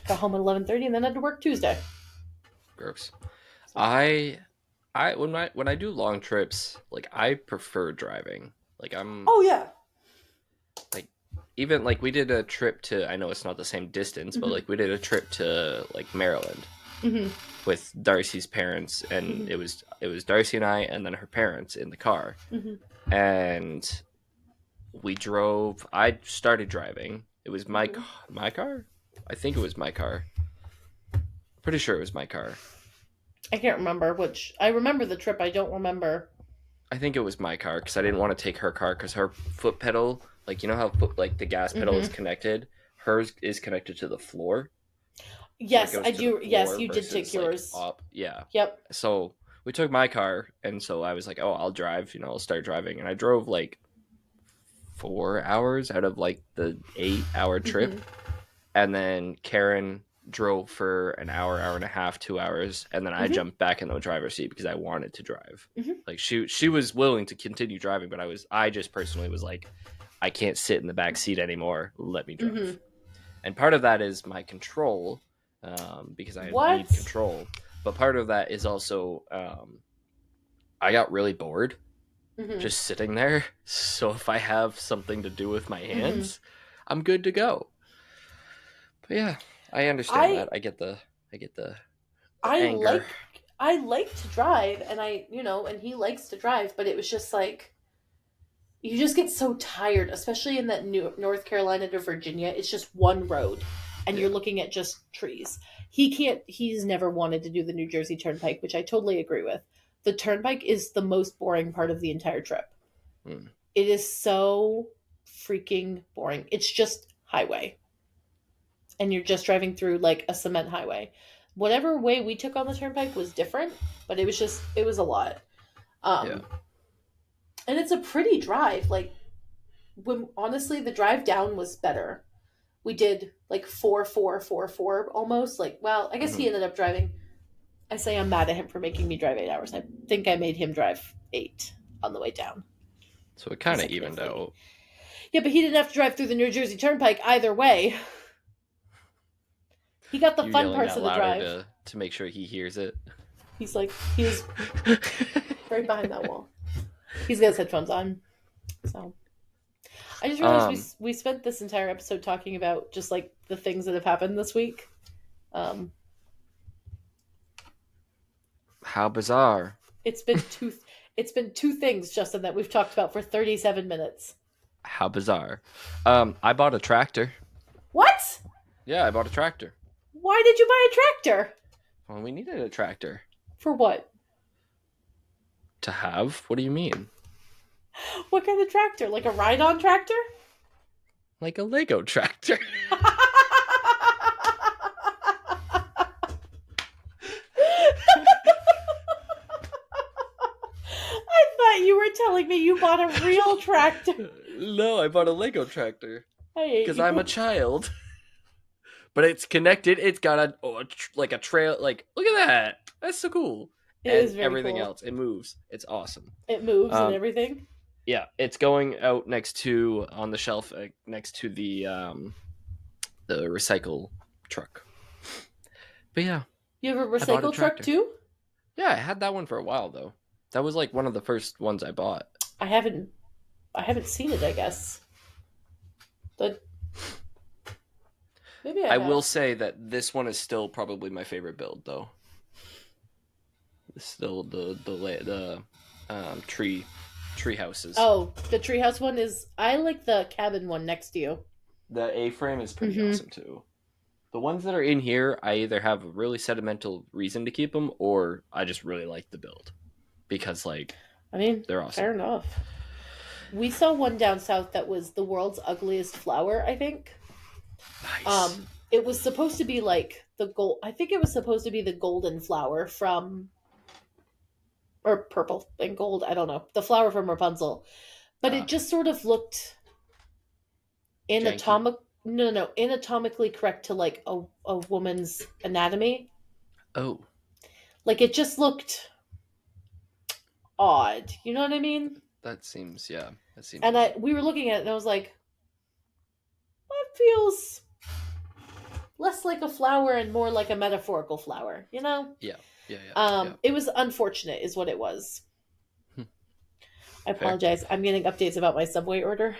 Got home at 11:30, and then had to work Tuesday. Gross. So, I when I do long trips, like I prefer driving. Like I'm oh yeah. like even like we did a trip to, I know it's not the same distance, but Mm-hmm. like we did a trip to like Maryland Mm-hmm. with Darcy's parents, and Mm-hmm. it was Darcy and I and then her parents in the car. Mm-hmm. And we drove. I started driving. It was Mm-hmm. my car. I think it was my car. Pretty sure it was my car. I can't remember which. I remember the trip. I don't remember. I think it was my car because I didn't want to take her car because her foot pedal, like you know how like the gas pedal is Hmm. connected, hers is connected to the floor, so it Yes, goes I to the do. Yes, floor you did take versus like yours. up. Yeah. Yep. So we took my car, and so I was like, oh, I'll drive. I'll start driving, and I drove like 4 hours out of like the 8 hour trip, Hmm. and then Karen drove for an hour, hour and a half, 2 hours, and then I Hmm. jumped back in the driver's seat because I wanted to drive. Hmm. Like she was willing to continue driving, but I just personally was like, I can't sit in the back seat anymore. Let me Hmm. drive. And part of that is my control, because I need What? control. But part of that is also I got really bored Hmm. just sitting there. So if I have something to do with my Hmm. hands, I'm good to go. But yeah, I understand I that. I get the I anger. like to drive, and and he likes to drive, but it was just like you just get so tired, especially in that New North Carolina to Virginia. It's just one road, and you're Yeah. looking at just trees. He can't. He's never wanted to do the New Jersey Turnpike, which I totally agree with. The Turnpike is the most boring part of the entire trip. Mm. It is so freaking boring. It's just highway, and you're just driving through like a cement highway. Whatever way we took on the Turnpike was different, but it was a lot. Yeah. Um, and it's a pretty drive. Like when honestly, the drive down was better. We did like 4, 4, 4, 4 almost. Like, well, I guess he Hmm. ended up driving. I say I'm mad at him for making me drive 8 hours. I think I made him drive 8 on the way down. So it kind of evened Consecutively. out. Yeah, but he didn't have to drive through the New Jersey Turnpike either way. He got the You fun yelling parts that of the louder drive. to make sure he hears it. He's right behind that wall. He's got his headphones on. So I just realized um, we spent this entire episode talking about just like the things that have happened this week. Um, how bizarre. it's been two it's been two things, Justin, that we've talked about for 37 minutes. How bizarre. I bought a tractor. What? Yeah, I bought a tractor. Why did you buy a tractor? Well, we needed a tractor For what? to have. What do you mean? What kind of tractor? Like a ride-on tractor? Like a Lego tractor. I thought you were telling me you bought a real tractor. No, I bought a Lego tractor I hate because I'm a you. child. But it's connected. It's got like a trail. Like, look at that. That's so cool. It is And very everything cool. else, it moves. It's awesome. It moves and Um, everything. yeah, it's going out next to on the shelf next to the recycle truck. But yeah, You have a I bought a recycle truck tractor. too? Yeah, I had that one for a while though. That was like one of the first ones I bought. I haven't I haven't seen it, I guess. But maybe I I will have. say that this one is still probably my favorite build though. It's still the tree houses. Oh, the treehouse one is. I like the cabin one next to you. The A frame is pretty Mm-hmm. awesome too. The ones that are in here, I either have a really sentimental reason to keep them, or I just really like the build because like I mean, they're fair awesome. enough. We saw one down south that was the world's ugliest flower, I think. Nice. It was supposed to be like the gold. I think it was supposed to be the golden flower from, or purple and gold. I don't know, the flower from Rapunzel, but it Uh, just sort of looked janky. anatomic. No, no, anatomically correct to like a woman's anatomy. Oh, Like it just looked odd. You know what I mean? that seems yeah, that seems And odd. we were looking at it, and I was like, that feels less like a flower and more like a metaphorical flower. You know? Yeah, yeah, yeah, yeah. It was unfortunate, is what it was. Hmm, I fair. apologize. I'm getting updates about my Subway order.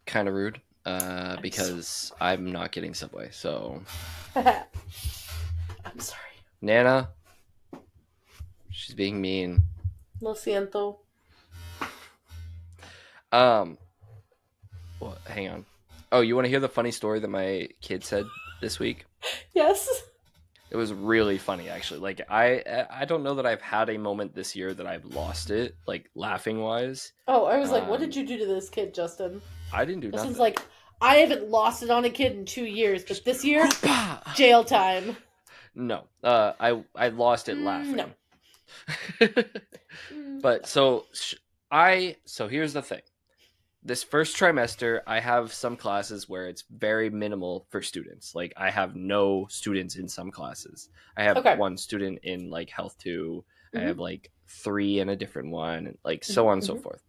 Kind of rude. I'm so. Because I'm not getting Subway. So I'm sorry. Nana, she's being mean. Lo siento. Um, well, hang on. Oh, you want to hear the funny story that my kid said this week? Yes. It was really funny, actually. Like I don't know that I've had a moment this year that I've lost it, like laughing wise. Oh, I was like, what did Um, you do to this kid, Justin? I didn't do Justin's nothing. like, I haven't lost it on a kid in 2 years, but Just this year, whoopah! jail time. No, I lost it No. laughing. Mm, But so here's the thing. This first trimester, I have some classes where it's very minimal for students. Like I have no students in some classes. I have okay. one student in like health two. I Mm-hmm. have like three in a different one, and like so on and so Mm-hmm. forth.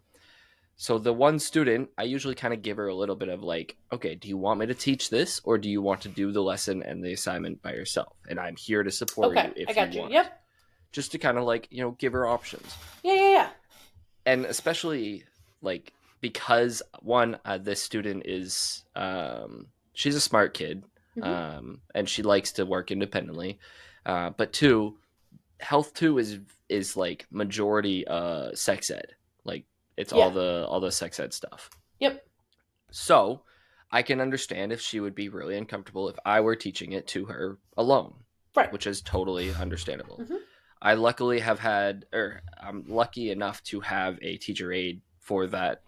So the one student, I usually kind of give her a little bit of like, okay, do you want me to teach this or do you want to do the lesson and the assignment by yourself? And I'm here to support Okay, you I if you got you. want. Yep. Just to kind of like, give her options. Yeah, yeah, yeah. And especially like because one, this student is she's a smart kid, Mm-hmm. and she likes to work independently. But two, health two is like majority sex ed. Like it's Yeah. all the sex ed stuff. Yep. So I can understand if she would be really uncomfortable if I were teaching it to her alone, Right. which is totally understandable. Mm-hmm. I luckily have had, or I'm lucky enough to have a teacher aide for that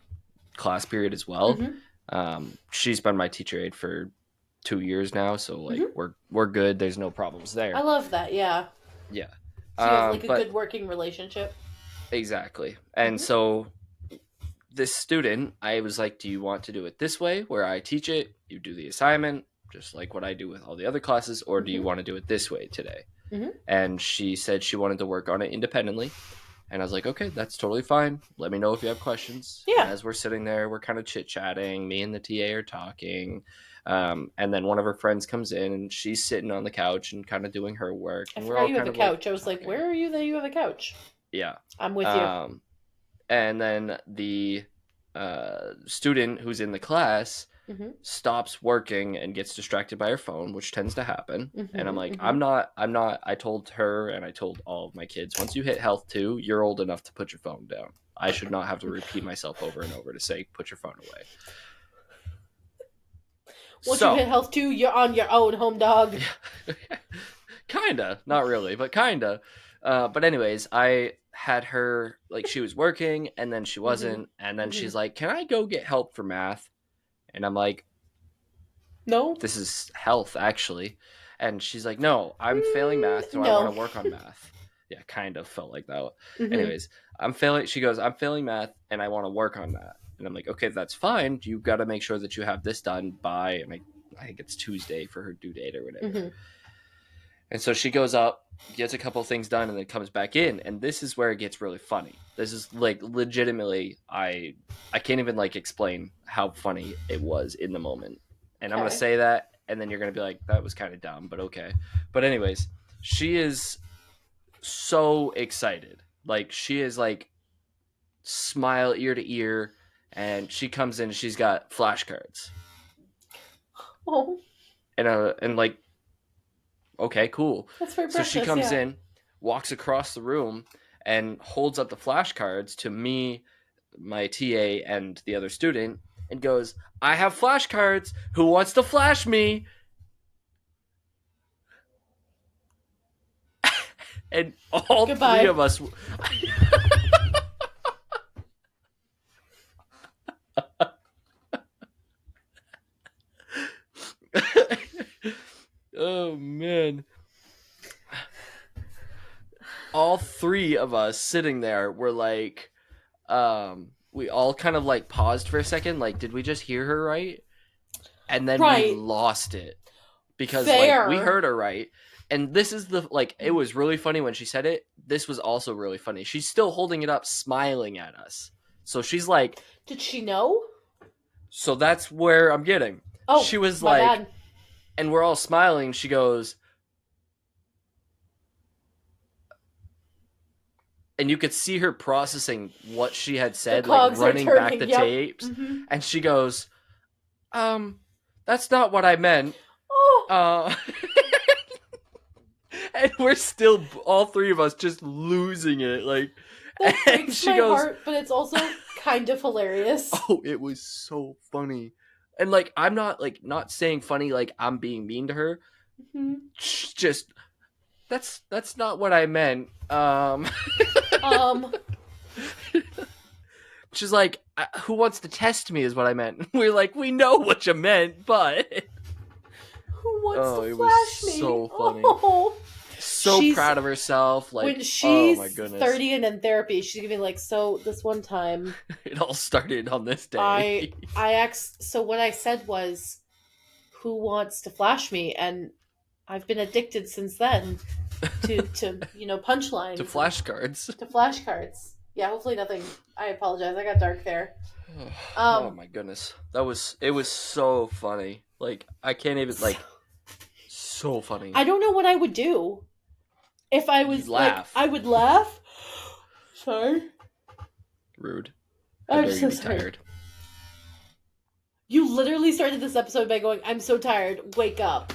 class period as well. Mm-hmm. She's been my teacher aide for 2 years now, so like Mm-hmm. we're good. There's no problems I there. love that. Yeah. Yeah, So you have like a but good working relationship. exactly. And Mm-hmm. so this student, I was like, do you want to do it this way where I teach it, you do the assignment, just like what I do with all the other classes, or do you Mm-hmm. want to do it this way today? Mm-hmm. And she said she wanted to work on it independently. And I was like, okay, that's totally fine. Let me know if you have questions. And Yeah. as we're sitting there, we're kind of chit chatting. Me and the TA are talking. And then one of her friends comes in and she's sitting on the couch and kind of doing her work. I And we're forgot all you have kind a of like couch. I was like, talking. where are you that you have a couch? Yeah. I'm with you. Um, and then the student who's in the class Mm-hmm. stops working and gets distracted by her phone, which tends to happen. And I'm Mm-hmm. like, Mm-hmm. I'm not. I told her and I told all of my kids, once you hit health two, you're old enough to put your phone down. I should not have to repeat myself over and over to say, put your phone away. Once you So, hit health 2, you're on your own, home dog. kinda, not really, but kinda. But anyways, I had her like she was working and then she Mm-hmm. wasn't, and then Mm-hmm. she's like, "Can I go get help for math?" And I'm like, No? this is health actually. And she's like, no, I'm failing math, so I want No. to work on math. Yeah, kind of felt like that. Mm-hmm. Anyways, I'm failing. She goes, I'm failing math and I want to work on that. And I'm like, okay, that's fine. You got to make sure that you have this done by, and I think it's Tuesday for her due date or whatever. Mm-hmm. And so she goes up, gets a couple things done, and then comes back in. And this is where it gets really funny. This is like legitimately, I can't even like explain how funny it was in the moment. And I'm gonna Okay. say that, and then you're gonna be like, that was kind of dumb, but okay. But anyways, she is so excited. Like she is like smile ear to ear, and she comes in. She's got flashcards, Oh, and like okay, cool. that's very So she precious, comes yeah. in, walks across the room, and holds up the flashcards to me, my TA, and the other student, and goes, I have flashcards. Who wants to flash me? And all Goodbye. three of us. Oh, man. All three of us sitting there were like, we all kind of like paused for a second. Like, did we just hear her right? And then we Right. lost it because like we Fair. heard her right. And this is the like it was really funny when she said it. This was also really funny. She's still holding it up, smiling at us. So she's like, Did she know? so that's where I'm getting. Oh, She was my like, bad. and we're all smiling. She goes, and you could see her processing what she had The said, like cogs are running back turning. the Yep. tapes. Mm-hmm. And she goes, that's not what I meant. Oh, And we're still all three of us just losing it. Like, that and breaks she my goes, heart, but it's also kind of hilarious. oh, it was so funny. And like, I'm not like not saying funny like I'm being mean to her. Mm-hmm. Just That's not what I meant. Um, She's like, who wants to test me is what I meant. We're like, we know what you meant, but who wants to oh, it was flash me? so funny. Oh, So she's proud of herself. when Like, oh my she's goodness. 30 and in therapy, she's gonna be like, so this one time, It all started on this I day. I asked. So what I said was, who wants to flash me? And I've been addicted since then to To punchlines and flashcards. to flashcards. Yeah, hopefully nothing. I apologize. I got dark there. Oh Um, my goodness. It was so funny. Like, I can't even, so, like, so funny. I don't know what I would do if I You was like laugh. I would laugh. Sorry, Rude. How I'm dare you so be sorry. tired? You literally started this episode by going, "I'm so tired. Wake up."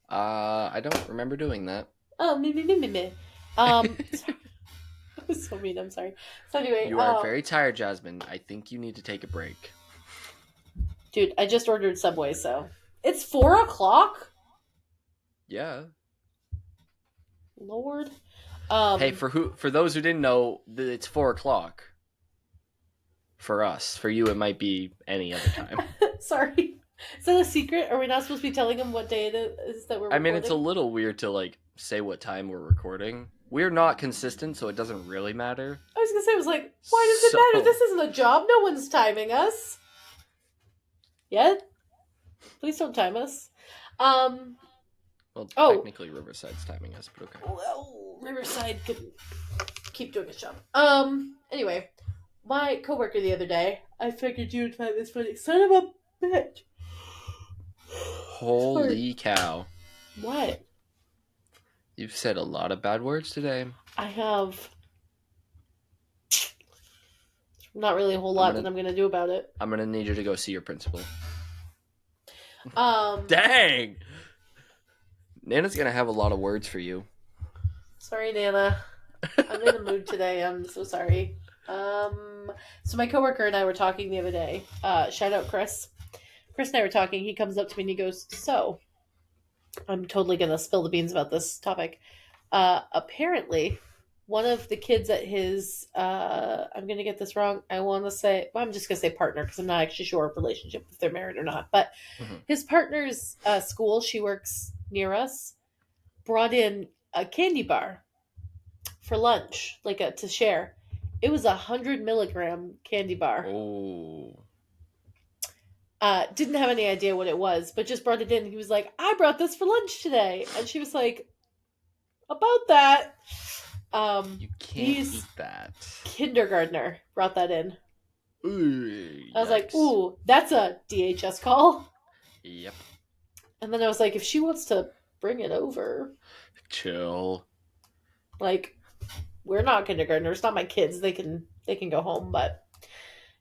I don't remember doing that. Oh, me. Sorry. That was so mean. I'm sorry. So anyway, You are very tired, Jasmine. I think you need to take a break. dude, I just ordered Subway, so it's 4 o'clock. Yeah. Lord. Hey, Um, for those who didn't know, it's 4 o'clock. For us, for you, it might be any other time. sorry. Is that a secret? Are we not supposed to be telling them what day it is that we're I mean, it's a recording? little weird to like say what time we're recording. We're not consistent, so it doesn't really matter. I was gonna say, I was like, why does it matter? So, This isn't a job. No one's timing us. Yet? Please don't time us. Um, well, oh, technically Riverside's timing us, but okay. well, Riverside could keep doing its job. Anyway, my coworker the other day, I figured you would find this funny. Son of a bitch. Holy cow. What? You've said a lot of bad words today. I have not really a whole lot that I'm gonna do about it. I'm gonna need you to go see your principal. Um, Dang! Nana's gonna have a lot of words for you. sorry, Nana. I'm in a mood today. I'm so sorry. So my coworker and I were talking the other day. Shout out Chris. Chris and I were talking. He comes up to me and he goes, "So, I'm totally gonna spill the beans about this topic. Apparently, one of the kids at his, I'm gonna get this wrong. I want to say, well, I'm just gonna say partner because I'm not actually sure of relationship if they're married or not. But Mhm. his partner's school, she works near us, brought in a candy bar for lunch, like to share. It was 100 milligram candy bar. Oh. Didn't have any idea what it was, but just brought it in. He was like, "I brought this for lunch today," and she was like, "About that." You can't He's eat that. kindergartner brought that in. Ooh, I was like, yikes. "Ooh, that's a DHS call." Yep. And then I was like, "If she wants to bring it over, Chill. like, we're not kindergartners, not my kids. They can go home." But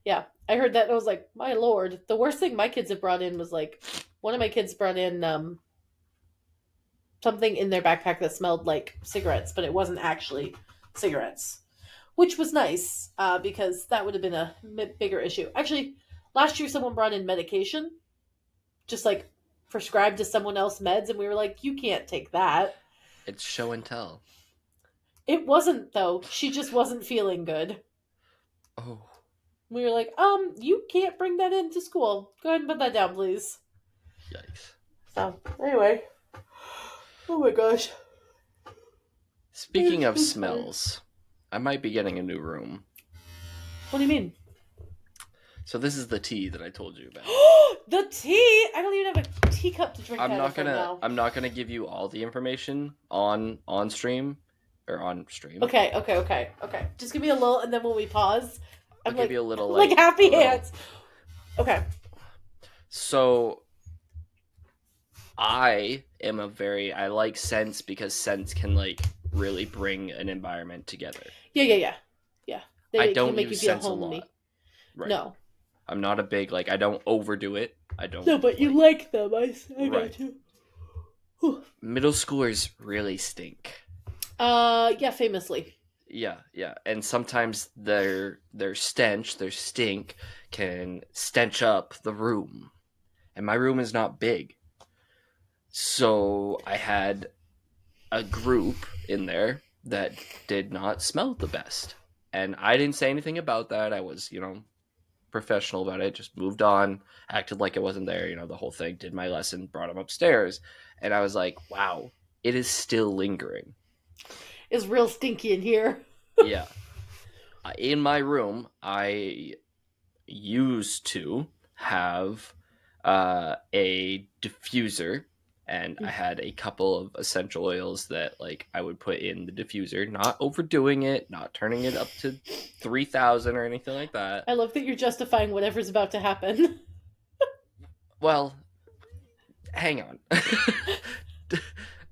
yeah, I heard that and I was like, "My lord!" The worst thing my kids have brought in was like, one of my kids brought in something in their backpack that smelled like cigarettes, but it wasn't actually cigarettes, which was nice because that would have been a bigger issue. Actually, last year someone brought in medication, just like prescribed to someone else meds, and we were like, "You can't take that." It's show and tell. It wasn't though. She just wasn't feeling good. Oh. We were like, you can't bring that into school. Go ahead and put that down, please." Yikes. So anyway, oh my gosh. Speaking of smells, I might be getting a new room. What do you mean? So this is the tea that I told you about. The tea! I don't even have a teacup to drink out of right now. I'm not gonna give you all the information on stream or on stream. Okay. Just give me a little, and then when we pause, I'll give you a little like happy little... hands. Okay. So I like scents because scents can like really bring an environment together. Yeah. I They don't can make you use feel scents homely. a lot. Right. No. I'm not a big I don't overdo it. I don't. No, but you like them. I right. got you. Middle schoolers really stink. Yeah, famously. Yeah, and sometimes their stench, their stink, can stench up the room, and my room is not big, so I had a group in there that did not smell the best. And I didn't say anything about that. I was, professional about it, just moved on, acted like it wasn't there, the whole thing, did my lesson, brought him upstairs. And I was like, wow, it is still lingering. It's real stinky in here. Yeah. In my room, I used to have a diffuser, and I had a couple of essential oils that like I would put in the diffuser, not overdoing it, not turning it up to 3,000 or anything like that. I love that you're justifying whatever's about to happen. Well, hang on.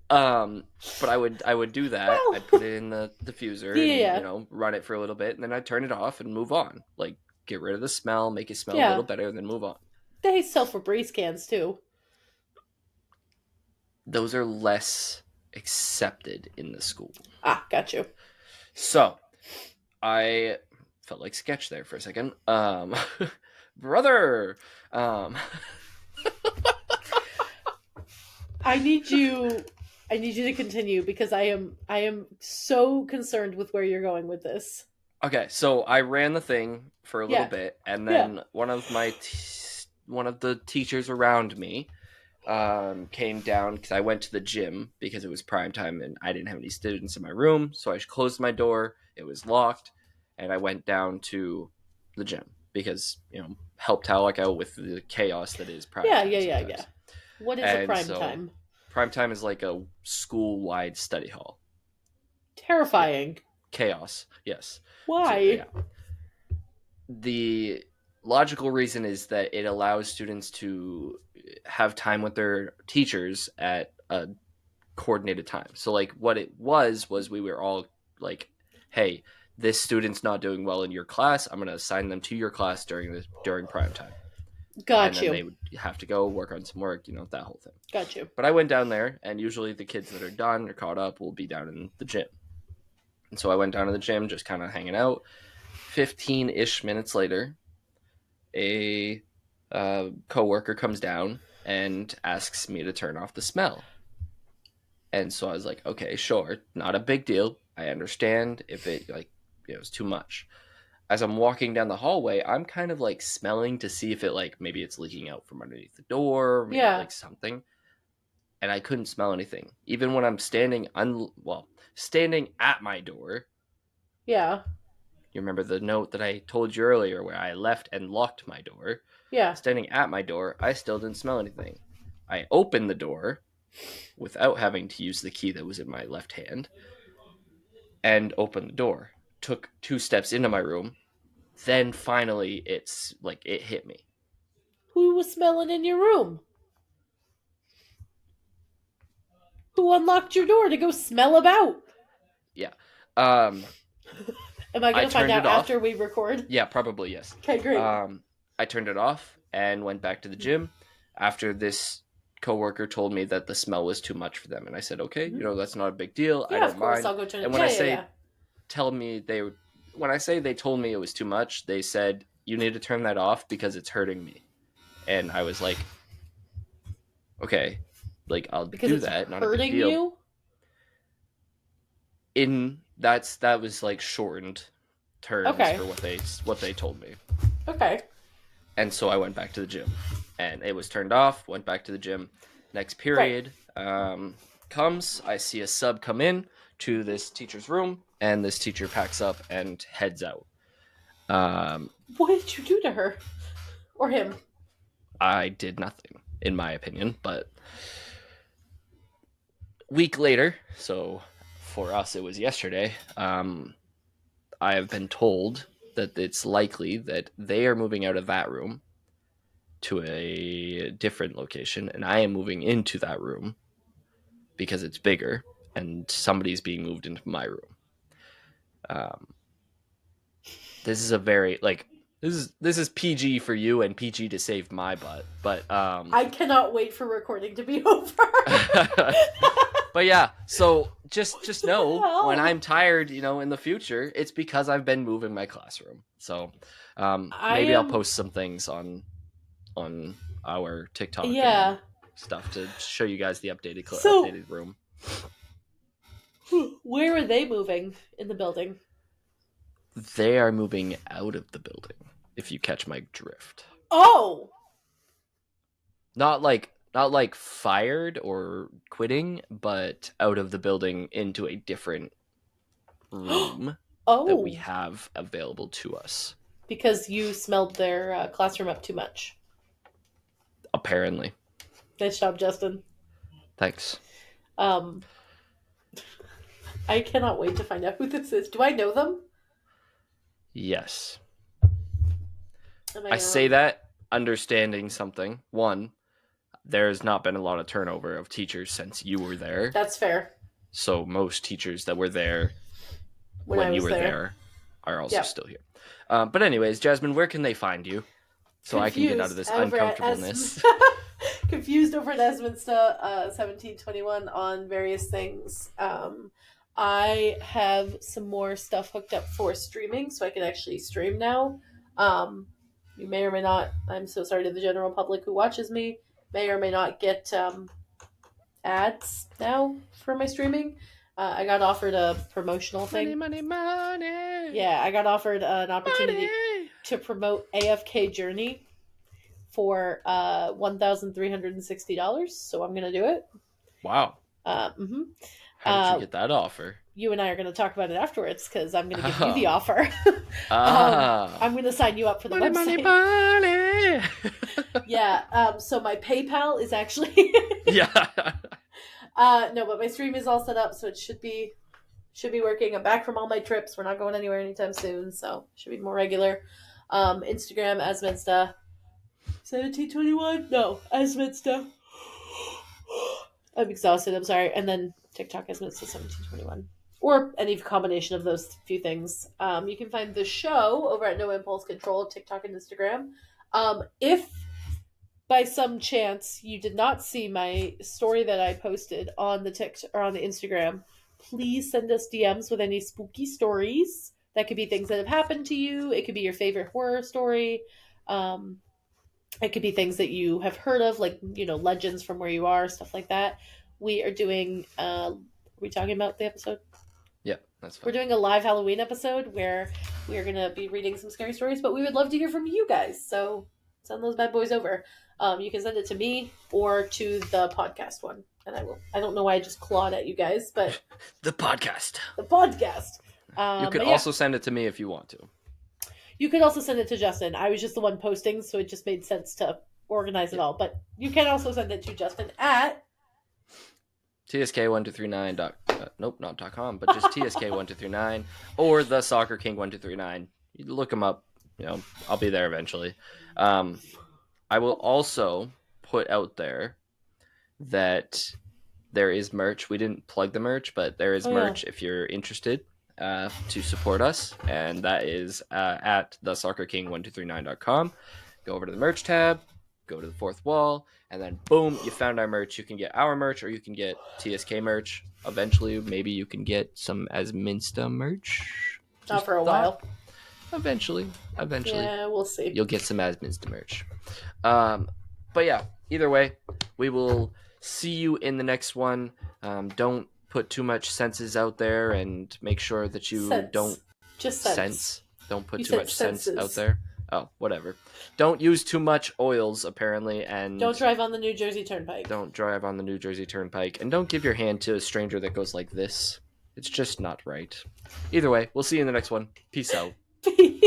But I would do that. Well, I'd put it in the diffuser and yeah, run it for a little bit, and then I'd turn it off and move on. Like get rid of the smell, make it smell a yeah. little better, and then move on. They sell Febreze cans too. Those are less accepted in the school. Ah, got you. So I felt like sketch there for a second. Brother. Um, I need you. I need you to continue because I am so concerned with where you're going with this. okay, so I ran the thing for a little Yeah, bit, and yeah. then one of the teachers around me came down because I went to the gym because it was prime time and I didn't have any students in my room, so I closed my door. It was locked, and I went down to the gym because help Talak out with the chaos that is prime Yeah, time yeah, yeah, yeah. sometimes. What is a And prime so time? prime time is like a school-wide study hall. Yeah, Terrifying. chaos. Yes. Why? Yeah. The logical reason is that it allows students to have time with their teachers at a coordinated time. So like what it was we were all like, hey, this student's not doing well in your class. I'm going to assign them to your class during prime time. And Got then you. they would have to go work on some work, that whole thing. Got you. But I went down there, and usually the kids that are done or caught up will be down in the gym. And so I went down to the gym, just kind of hanging out. 15-ish minutes later, a coworker comes down and asks me to turn off the smell. And so I was like, okay, sure, not a big deal. I understand if it it's too much. As I'm walking down the hallway, I'm kind of like smelling to see if it maybe it's leaking out from underneath the door, maybe Yeah, like something. And I couldn't smell anything. Even when I'm standing at my door. yeah, You remember the note that I told you earlier where I left and locked my door? yeah. Standing at my door, I still didn't smell anything. I opened the door without having to use the key that was in my left hand and opened the door. Took 2 steps into my room. Then finally it's like it hit me. Who was smelling in your room? Who unlocked your door to go smell about? Yeah. Um Am I I gonna find turned out it off. after we record? Yeah, probably yes. Okay, great. I turned it off and went back to the gym after this coworker told me that the smell was too much for them, and I said, okay, that's not a big deal. I Yeah, of don't course mind. I'll go turn And it. when Yeah, I yeah, say yeah. tell me they when I say they told me it was too much, they said you need to turn that off because it's hurting me. And I was like, okay, like I'll Because do it's that, not a big hurting deal. you. That was like shortened terms Okay. for what they told me. Okay. And so I went back to the gym, and it was turned off. Went back to the gym. Next Right. period comes. I see a sub come in to this teacher's room, and this teacher packs up and heads out. What did you do to her or him? I did nothing, in my opinion, but week later, so for us it was yesterday. I have been told that it's likely that they are moving out of that room to a different location, and I am moving into that room because it's bigger, and somebody's being moved into my room. Um, this is a very this is PG for you and PG to save my butt, but I cannot wait for recording to be over. but yeah, so just know hell? when I'm tired, in the future, it's because I've been moving my classroom. So maybe I'll post some things on our TikTok Yeah. and stuff to show you guys the updated So updated room. Where are they moving in the building? They are moving out of the building, if you catch my drift. Oh! Not like fired or quitting, but out of the building into a different room that we Oh! have available to us. Because you smelled their classroom up too much. Apparently. Nice job, Justin. Thanks. Um, I cannot wait to find out who this is. Do I know them? Yes. Am I I gonna say remember? that understanding something. One, there's not been a lot of turnover of teachers since you were there. That's fair. So most teachers that were there When I when you was were there. there are also Yep. still here. But anyways, Jasmine, where can they find you? So I can get out of Confused this over at uncomfortableness. confused over at Esminster 1721 on various things. I have some more stuff hooked up for streaming, so I can actually stream now. You may or may not. I'm so sorry to the general public who watches me. May or may not get ads now for my streaming. I got offered a promotional thing. Money, money, money. Yeah, I got offered an opportunity Money. to promote AFK Journey for $1,360. So I'm gonna do it. Wow. Mm-hmm. How did you get that offer? You and I are going to talk about it afterwards because I'm going to give you the offer. Ah. I'm going to sign you up for the Money, website. money, money. Yeah. So my PayPal is actually Yeah. no, but my stream is all set up, so it should be working. I'm back from all my trips. We're not going anywhere anytime soon, so it should be more regular. Instagram Asminsta 1721. No, Asminsta. I'm exhausted. I'm sorry. And then TikTok Asminsta 1721. Or any combination of those few things. You can find the show over at No Impulse Control, TikTok and Instagram. If by some chance you did not see my story that I posted on the TikTok or on the Instagram, please send us DMs with any spooky stories. That could be things that have happened to you. It could be your favorite horror story. It could be things that you have heard of, like legends from where you are, stuff like that. We are doing. Are we talking about the episode? Yeah, that's fine. We're doing a live Halloween episode where we are going to be reading some scary stories, but we would love to hear from you guys. So send those bad boys over. You can send it to me or to the podcast one, and I will. I don't know why I just clawed at you guys, but the podcast. The podcast. You could also send it to me if you want to. You could also send it to Justin. I was just the one posting, so it just made sense to organize it all. But you can also send it to Justin at tsk1239. Nope, not .com, but just tsk1239 or the Soccer King 1239. You look them up. I'll be there eventually. I will also put out there that there is merch. We didn't plug the merch, but there is merch if you're interested to support us, and that is at thesoccerking1239.com. Go over to the merch tab, go to the fourth wall, and then boom, you found our merch. You can get our merch, or you can get TSK merch. Eventually, maybe you can get some Asminsta merch. Not for a while. Eventually. Yeah, we'll see. You'll get some Asminsta merch. But yeah, either way, we will see you in the next one. Don't put too much senses out there, and make sure that you don't just sense. Don't put too much senses. sense out there. Oh, whatever. Don't use too much oils, apparently, and don't drive on the New Jersey Turnpike. Don't drive on the New Jersey Turnpike, and don't give your hand to a stranger that goes like this. It's just not right. Either way, we'll see you in the next one. Peace out. Peace.